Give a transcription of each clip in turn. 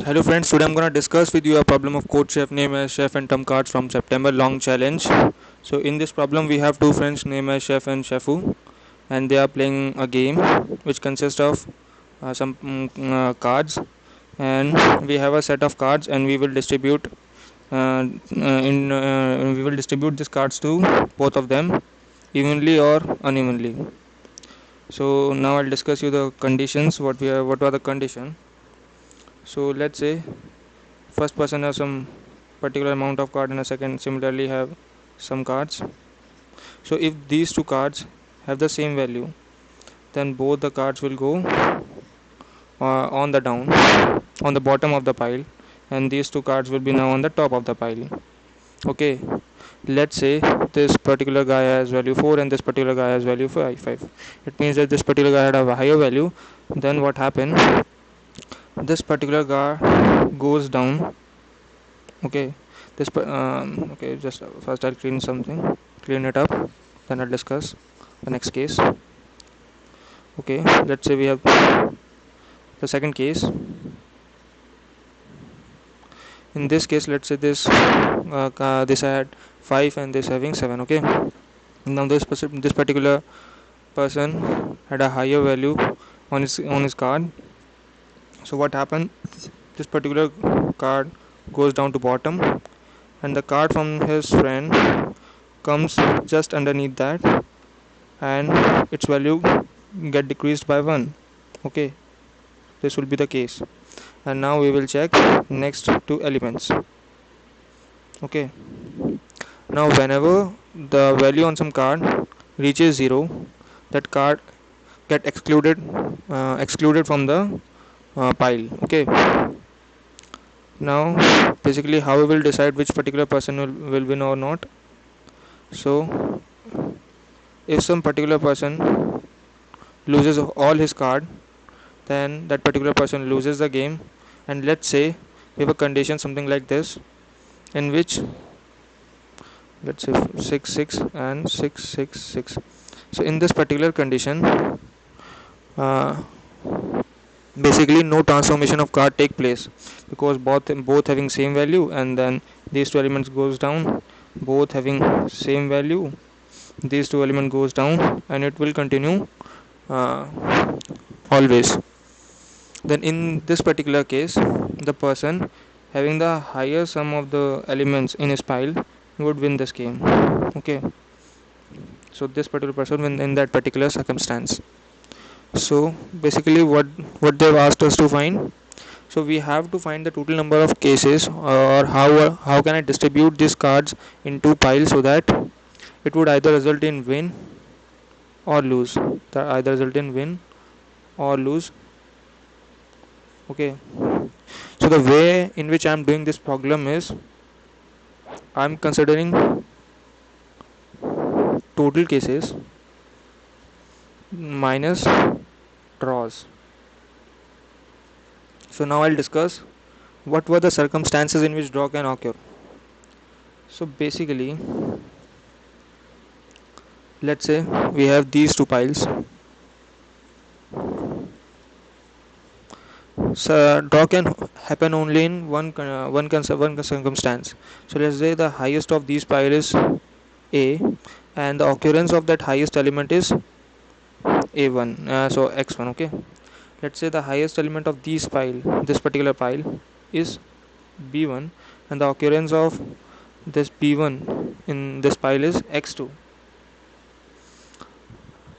Hello friends, today I'm gonna discuss with you a problem of code chef name as Chef and Trump cards from September long challenge. So in this problem we have two friends named as Chef and Chefu, and they are playing a game which consists of some cards, and we have a set of cards and we will distribute these cards to both of them evenly or unevenly. So now I'll discuss you the conditions. What are the condition? So let's say first person has some particular amount of card and a second similarly have some cards. So if these two cards have the same value, then both the cards will go on the down on the bottom of the pile, and these two cards will be now on the top of the pile. Okay, let's say this particular guy has value 4 and this particular guy has value 5. It means that this particular guy had a higher value. Then what happened, this particular guy goes down. Okay, okay, just first I'll clean it up, then I'll discuss the next case. Okay, let's say we have the second case. In this case, let's say this had 5 and this having 7. Okay, now this particular person had a higher value on his card. So what happened, this particular card goes down to bottom, and the card from his friend comes just underneath that, and its value get decreased by 1. Okay, this will be the case. And now we will check next two elements. Okay, now whenever the value on some card reaches 0, that card get excluded from the pile. Okay, now basically how we will decide which particular person will win or not. So if some particular person loses all his card, then that particular person loses the game. And let's say we have a condition something like this, in which let's say 6 6 and 6 6 6. So in this particular condition, uh, basically no transformation of card take place, because both having same value, and then these two elements goes down, both having same value, these two element goes down, and it will continue uh, always. Then in this particular case, the person having the higher sum of the elements in his pile would win this game. Okay, so this particular person win in that particular circumstance. So basically what they've asked us to find, so we have to find the total number of cases, or how can I distribute these cards in two piles so that it would either result in win or lose, either result in win or lose. Okay, so the way in which I'm doing this problem is I'm considering total cases minus draws. So now I'll discuss what were the circumstances in which draw can occur. So basically, let's say we have these two piles. So draw can happen only in one circumstance. So let's say the highest of these pile is A, and the occurrence of that highest element is A1. So x1. Okay. Let's say the highest element of this particular pile, is B1, and the occurrence of this B1 in this pile is x2.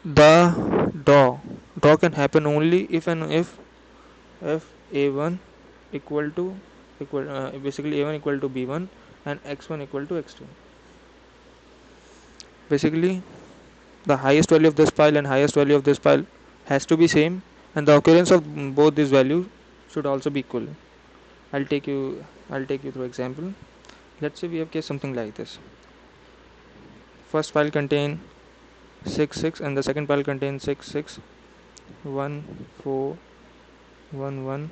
The draw can happen only if A1 equal to basically A1 equal to B1 and x1 equal to x2. Basically, the highest value of this pile and highest value of this pile has to be same, and the occurrence of both these values should also be equal. I'll take you through example. Let's say we have case something like this. First pile contain 6 6 and the second pile contains 6 6 1 4 1 1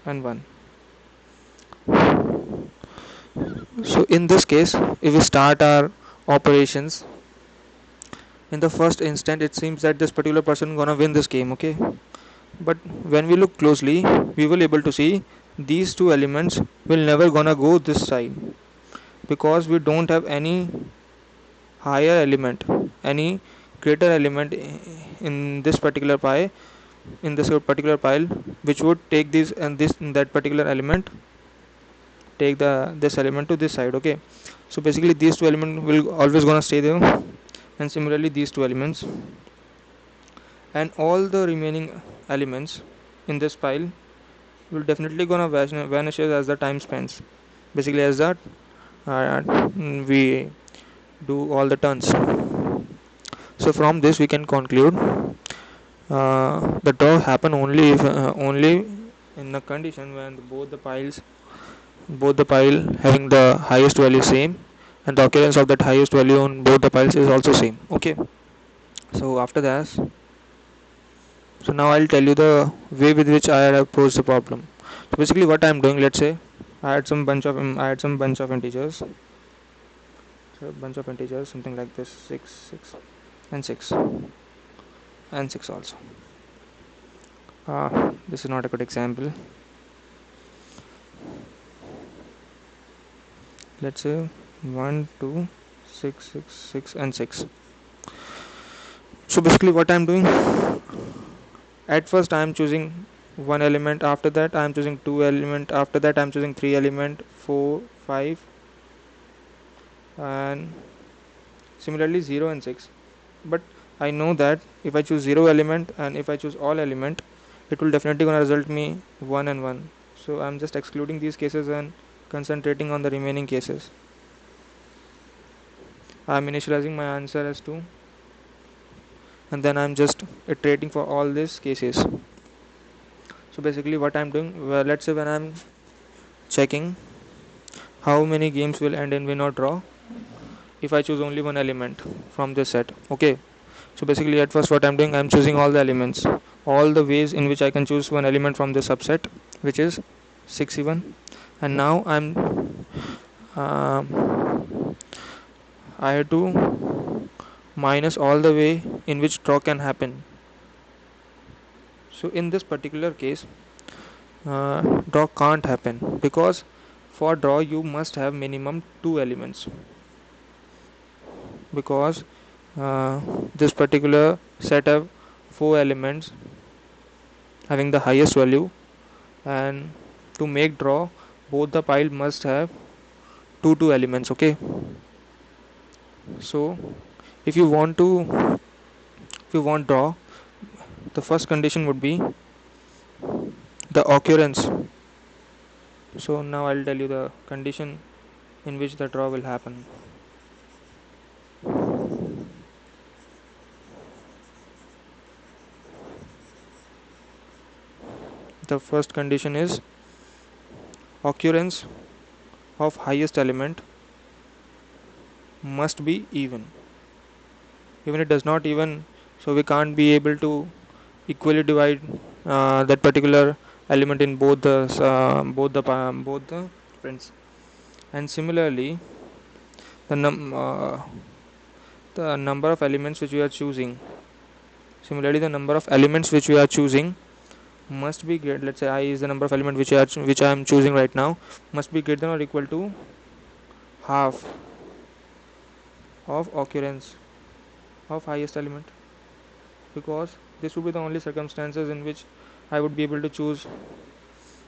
and 1. So in this case, if we start our operations, in the first instant it seems that this particular person gonna win this game. Okay, But when we look closely, we will able to see these two elements will never gonna go this side, because we don't have any higher element, any greater element in this particular pie, in this particular pile, which would take this and this that particular element, take the this element to this side. Okay, so basically these two elements will always gonna stay there, and similarly these two elements, and all the remaining elements in this pile will definitely gonna vanish as the time spends, basically as that we do all the turns. So from this we can conclude the draw happen only if only in the condition when both the pile having the highest value same, and the occurrence of that highest value on both the piles is also same. Okay, so after that, so now I'll tell you the way with which I had approached the problem. So basically what I'm doing, let's say I had some bunch of integers, so a bunch of integers something like this, 6 6 and 6 and 6 also. This is not a good example. Let's say 1 2 6 6 6 and 6. So basically what I'm doing, at first I am choosing one element, after that I am choosing two element, after that I am choosing three element, 4 5, and similarly 0 and 6. But I know that if I choose 0 element and if I choose all element, it will definitely gonna result me 1 and 1. So I'm just excluding these cases and concentrating on the remaining cases. I'm initializing my answer as 2, and then I'm just iterating for all these cases. So basically what I'm doing, well, let's say when I'm checking how many games will end in win or draw if I choose only one element from this set. Okay, so basically at first what I'm doing, I'm choosing all the elements, all the ways in which I can choose one element from this subset, which is 6 even. And now I have to minus all the way in which draw can happen. So in this particular case, draw can't happen, because for draw you must have minimum two elements, because uh, this particular set have four elements having the highest value, and to make draw both the pile must have two elements. Okay, so if you want to if you want draw, the first condition would be the occurrence. So now I'll tell you the condition in which the draw will happen. The first condition is occurrence of highest element must be even it does not even, so we can't be able to equally divide that particular element in both the prints. And similarly the the number of elements which we are choosing similarly the number of elements which we are choosing must be great. Let's say I is the number of element which I am choosing right now, must be greater than or equal to half of occurrence of highest element, because this would be the only circumstances in which I would be able to choose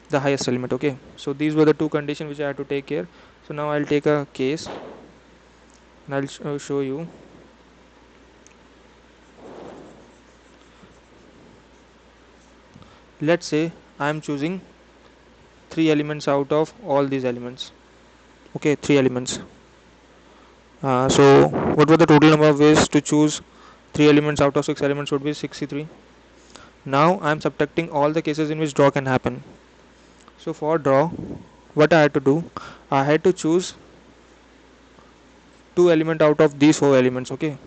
the highest element. Okay, so these were the two conditions which I had to take care. So now I'll take a case and I'll show you. Let's say I am choosing three elements out of all these elements. Okay, three elements. So what were the total number of ways to choose three elements out of six elements? Would be 63. Now I am subtracting all the cases in which draw can happen. So for draw, what I had to do, I had to choose two element out of these four elements. Okay,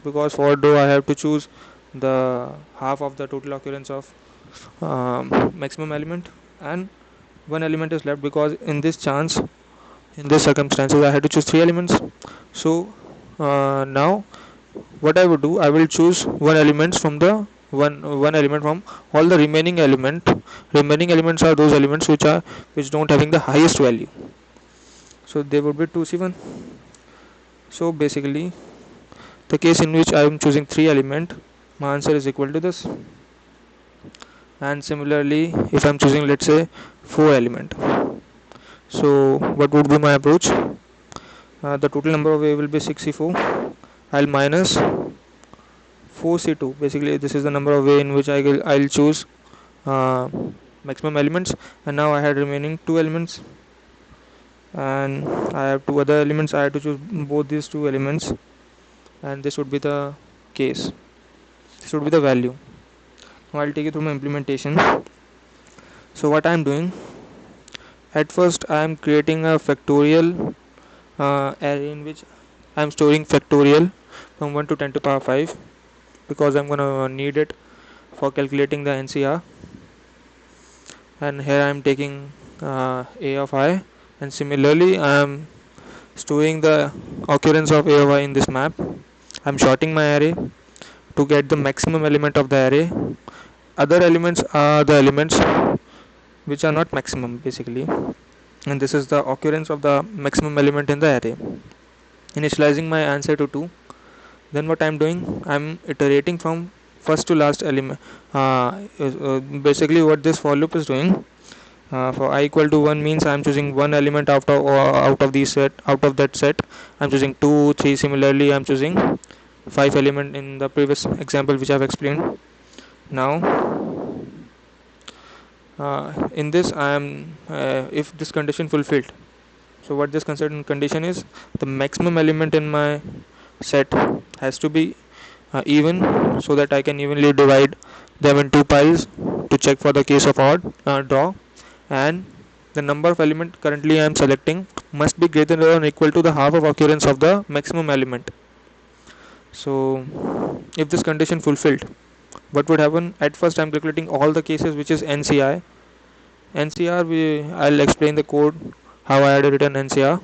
because for draw I have to choose the half of the total occurrence of maximum element, and one element is left, because in this chance, in this circumstances, I had to choose three elements. So now what I would do, I will choose one element from the one element from all the remaining elements are those elements which don't having the highest value, so they would be 2c1. So basically the case in which I am choosing 3 element, my answer is equal to this. And similarly if I'm choosing, let's say, 4 element, so what would be my approach? The total number of A will be 64. I'll minus 4c2. Basically this is the number of way in which I'll choose uh, maximum elements, and now I had remaining 2 elements, and I have 2 other elements. I have to choose both these 2 elements, and this would be the case, this would be the value. Now I'll take you through my implementation. So what I am doing, at first I am creating a factorial array in which I am storing factorial from 1 to 10 to power 5, because I'm gonna need it for calculating the NCR. And here I am taking a of I, and similarly I am storing the occurrence of a of I in this map. I am sorting my array to get the maximum element of the array. Other elements are the elements which are not maximum basically, and this is the occurrence of the maximum element in the array. Initializing my answer to 2. Then what I am doing, I am iterating from first to last element. Basically what this for loop is doing, for I equal to 1 means I am choosing one element out of that set. I am choosing 2, 3. Similarly I am choosing 5 element in the previous example which I have explained. Now in this I am if this condition fulfilled, so what this condition is, the maximum element in my set has to be even, so that I can evenly divide them in 2 piles to check for the case of odd draw. And the number of element currently I am selecting must be greater than or equal to the half of occurrence of the maximum element. So if this condition fulfilled, what would happen? At first I am calculating all the cases, which is NCI. I'll explain the code how I had written NCR.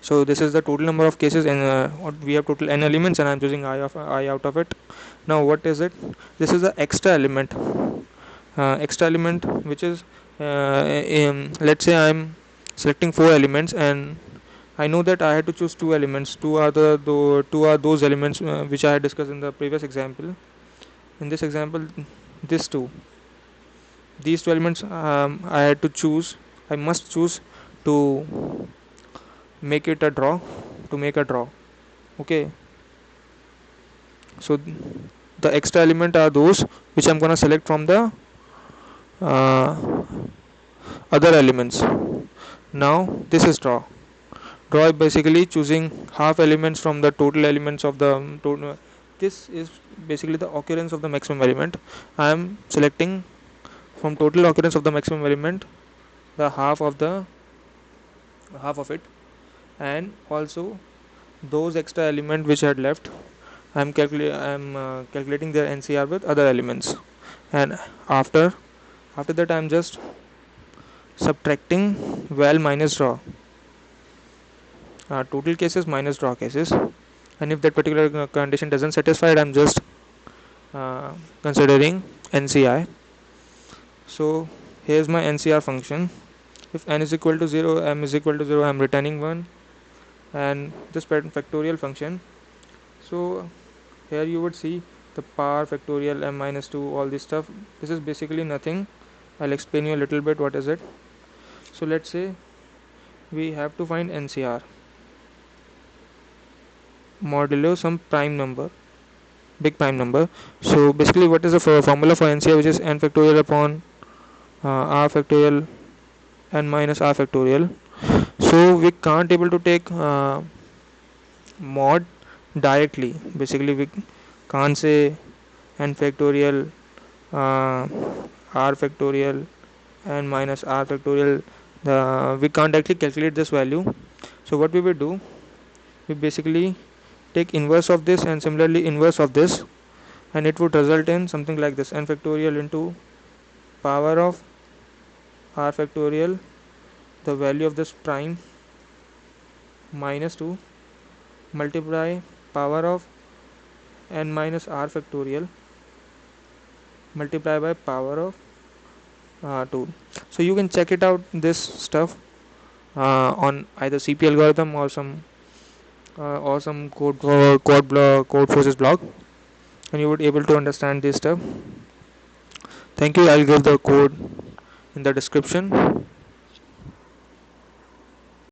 So this is the total number of cases, and we have total n elements, and I'm choosing I out of it. Now what is it? This is the extra element which is let's say I'm selecting 4 elements, and I know that I had to choose 2 elements. Two are those elements which I had discussed in the previous example. In this example, these two these 2 elements I had to choose. I must choose to make it a draw to make a draw. Okay, so the extra element are those which I'm gonna select from the uh, other elements. Now this is draw is basically choosing half elements from the total elements of the total. This is basically the occurrence of the maximum element. I am selecting from total occurrence of the maximum element the half of it, and also those extra element which I had left. I'm calculating their NCR with other elements, and after that I'm just subtracting val minus draw, total cases minus draw cases, and if that particular condition doesn't satisfy it, I'm just considering NCI. So here's my NCR function. If n is equal to 0, m is equal to 0, I'm returning 1, and this factorial function. So here you would see the power factorial m minus 2, all this stuff. This is basically nothing. I'll explain you a little bit what is it. So let's say we have to find NCR modulo some prime number, big prime number. So basically what is the formula for NCR, which is n factorial upon r factorial n minus r factorial. So we can't able to take mod directly. Basically we can't say n factorial uh, r factorial and minus r factorial. We can't actually calculate this value. So what we will do, we basically take inverse of this and similarly inverse of this, and it would result in something like this: n factorial into power of r factorial, the value of this prime, minus 2, multiply power of n minus r factorial, multiply by power of 2. So you can check it out this stuff on either CP algorithm or some code forces blog, and you would able to understand this stuff. Thank you. I'll give the code in the description.